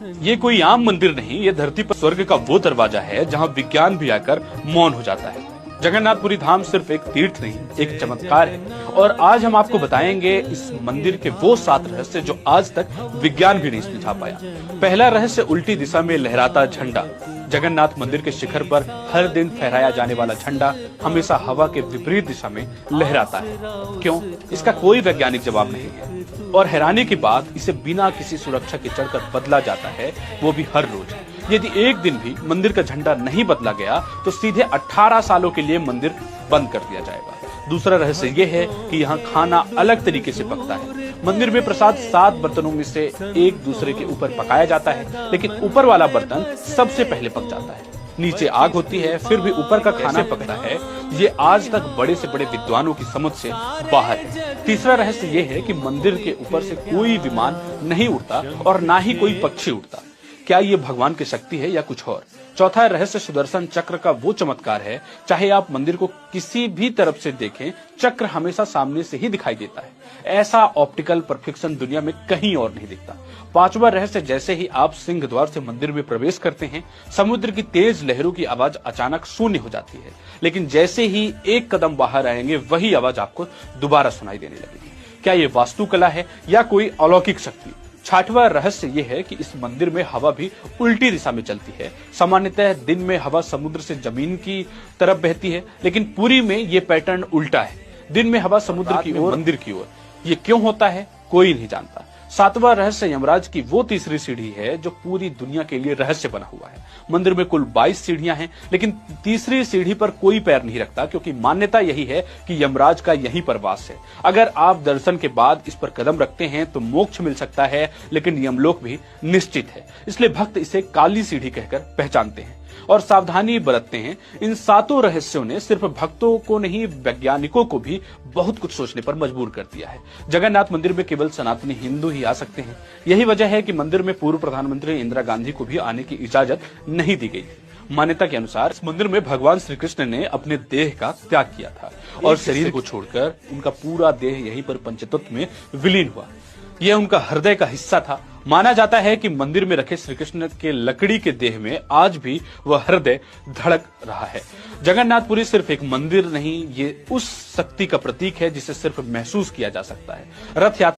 ये कोई आम मंदिर नहीं, ये धरती पर स्वर्ग का वो दरवाजा है जहाँ विज्ञान भी आकर मौन हो जाता है। जगन्नाथपुरी धाम सिर्फ एक तीर्थ नहीं, एक चमत्कार है। और आज हम आपको बताएंगे इस मंदिर के वो 7 रहस्य जो आज तक विज्ञान भी नहीं सुलझा पाया। पहला रहस्य, उल्टी दिशा में लहराता झंडा। जगन्नाथ मंदिर के शिखर पर हर दिन फहराया जाने वाला झंडा हमेशा हवा के विपरीत दिशा में लहराता है। क्यों? इसका कोई वैज्ञानिक जवाब नहीं है। और हैरानी की बात, इसे बिना किसी सुरक्षा के चढ़कर बदला जाता है, वो भी हर रोज। यदि एक दिन भी मंदिर का झंडा नहीं बदला गया तो सीधे 18 सालों के लिए मंदिर बंद कर दिया जाएगा। दूसरा रहस्य ये है कि यहाँ खाना अलग तरीके से पकता है। मंदिर में प्रसाद 7 बर्तनों में से एक दूसरे के ऊपर पकाया जाता है, लेकिन ऊपर वाला बर्तन सबसे पहले पक जाता है। नीचे आग होती है, फिर भी ऊपर का खाना पकता है। ये आज तक बड़े से बड़े विद्वानों की समझ से बाहर है। तीसरा रहस्य ये है कि मंदिर के ऊपर से कोई विमान नहीं उड़ता और ना ही कोई पक्षी उड़ता। क्या ये भगवान की शक्ति है या कुछ और? चौथा रहस्य, सुदर्शन चक्र का वो चमत्कार है। चाहे आप मंदिर को किसी भी तरफ से देखें, चक्र हमेशा सामने से ही दिखाई देता है। ऐसा ऑप्टिकल परफेक्शन दुनिया में कहीं और नहीं दिखता। पांचवा रहस्य, जैसे ही आप सिंह द्वार से मंदिर में प्रवेश करते हैं, समुद्र की तेज लहरों की आवाज अचानक शून्य हो जाती है, लेकिन जैसे ही एक कदम बाहर आएंगे वही आवाज आपको दोबारा सुनाई देने लगेगी। क्या ये वास्तुकला है या कोई अलौकिक शक्ति? छठवां रहस्य ये है कि इस मंदिर में हवा भी उल्टी दिशा में चलती है। सामान्यतः दिन में हवा समुद्र से जमीन की तरफ बहती है, लेकिन पुरी में ये पैटर्न उल्टा है। दिन में हवा समुद्र की ओर, मंदिर की ओर। ये क्यों होता है, कोई नहीं जानता। सातवां रहस्य, यमराज की वो तीसरी सीढ़ी है जो पूरी दुनिया के लिए रहस्य बना हुआ है। मंदिर में कुल 22 सीढ़ियां हैं, लेकिन तीसरी सीढ़ी पर कोई पैर नहीं रखता, क्योंकि मान्यता यही है कि यमराज का यहीं पर वास है। अगर आप दर्शन के बाद इस पर कदम रखते हैं तो मोक्ष मिल सकता है, लेकिन यमलोक भी निश्चित है। इसलिए भक्त इसे काली सीढ़ी कहकर पहचानते हैं और सावधानी बरतते हैं। इन 7 रहस्यों ने सिर्फ भक्तों को नहीं, वैज्ञानिकों को भी बहुत कुछ सोचने पर मजबूर कर दिया है। जगन्नाथ मंदिर में केवल सनातनी हिंदू ही आ सकते हैं। यही वजह है कि मंदिर में पूर्व प्रधानमंत्री इंदिरा गांधी को भी आने की इजाजत नहीं दी गई थी। मान्यता के अनुसार इस मंदिर में भगवान श्री कृष्ण ने अपने देह का त्याग किया था और शरीर को छोड़कर उनका पूरा देह यहीं पर पंचतत्व में विलीन हुआ। यह उनका हृदय का हिस्सा था। माना जाता है कि मंदिर में रखे श्री कृष्ण के लकड़ी के देह में आज भी वह हृदय धड़क रहा है। जगन्नाथपुरी सिर्फ एक मंदिर नहीं, ये उस शक्ति का प्रतीक है जिसे सिर्फ महसूस किया जा सकता है। रथ यात्रा